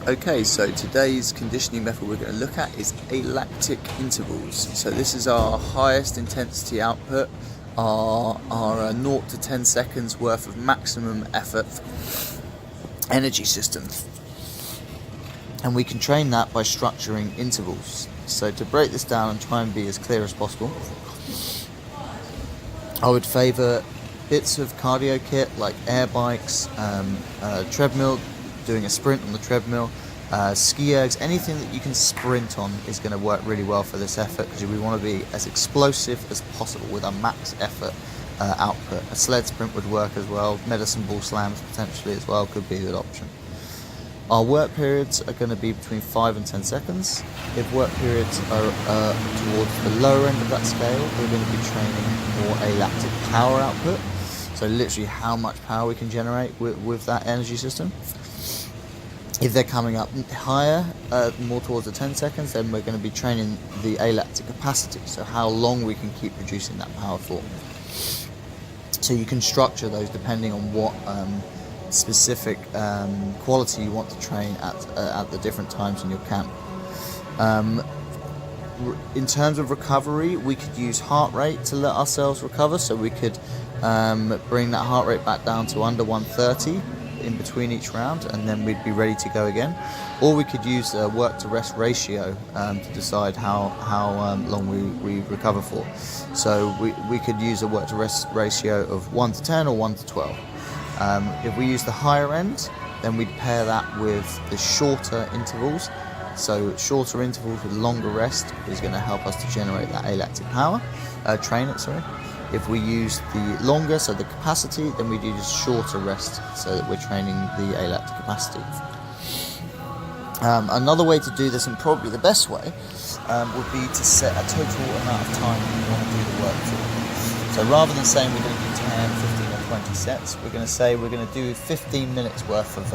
Okay, so today's conditioning method we're going to look at is Alactic Intervals. So this is our highest intensity output, our 0 to 10 seconds worth of maximum effort energy system. And we can train that by structuring intervals. So to break this down and try and be as clear as possible, I would favour bits of cardio kit like air bikes, treadmill, doing a sprint on the treadmill, ski ergs, anything that you can sprint on is going to work really well for this effort, because we want to be as explosive as possible with our max effort output. A sled sprint would work as well, medicine ball slams potentially as well could be a good option. Our work periods are going to be between 5 and 10 seconds. If work periods are towards the lower end of that scale, we're going to be training more alactic power output, so literally how much power we can generate with that energy system. If they're coming up higher, more towards the 10 seconds, then we're going to be training the alactic capacity, so how long we can keep producing that power for. So you can structure those depending on what specific quality you want to train at the different times in your camp. In terms of recovery, we could use heart rate to let ourselves recover, so we could bring that heart rate back down to under 130 in between each round, and then we'd be ready to go again. Or we could use a work to rest ratio to decide how long we recover for. So we could use a work to rest ratio of 1 to 10 or 1 to 12. If we use the higher end, then we'd pair that with the shorter intervals. So shorter intervals with longer rest is going to help us to generate that alactic power, train it, sorry. If we use the longer, so the capacity, then we do just shorter rest so that we're training the alactic capacity. Another way to do this, and probably the best way, would be to set a total amount of time that you want to do the work for. So rather than saying we're going to do 10, 15 or 20 sets, we're going to say we're going to do 15 minutes worth of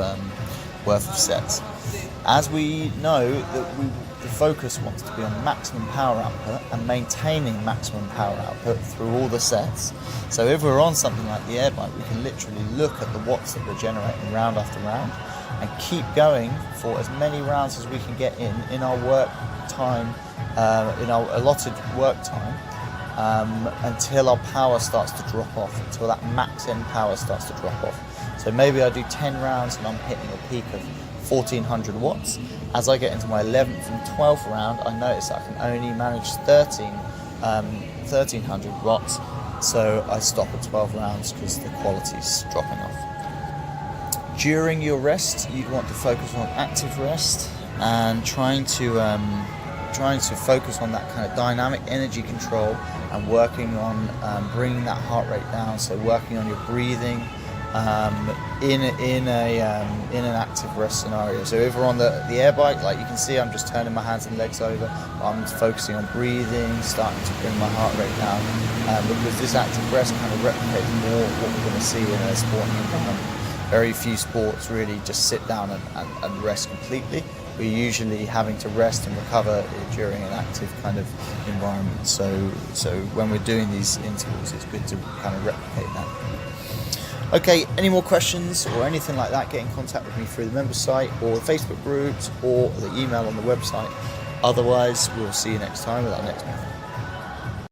sets. As we know that the focus wants to be on maximum power output and maintaining maximum power output through all the sets. So if we're on something like the air bike, we can literally look at the watts that we're generating round after round and keep going for as many rounds as we can get in our work time, in our allotted work time, until our power starts to drop off, until that max end power starts to drop off. So maybe I do 10 rounds and I'm hitting a peak of 1400 watts. As I get into my 11th and 12th round, I notice I can only manage 1300 watts, so I stop at 12 rounds because the quality's dropping off. During your rest, you'd want to focus on active rest and trying to focus on that kind of dynamic energy control and working on bringing that heart rate down, so working on your breathing, in an active rest scenario. So if we're on the air bike, like you can see, I'm just turning my hands and legs over. I'm focusing on breathing, starting to bring my heart rate down, because this active rest kind of replicates more what we're going to see in a sporting environment. Very few sports really just sit down and rest completely. We're usually having to rest and recover during an active kind of environment. So when we're doing these intervals, it's good to kind of replicate that. Okay, any more questions or anything like that, get in contact with me through the member site or the Facebook groups or the email on the website. Otherwise, we'll see you next time with our next method.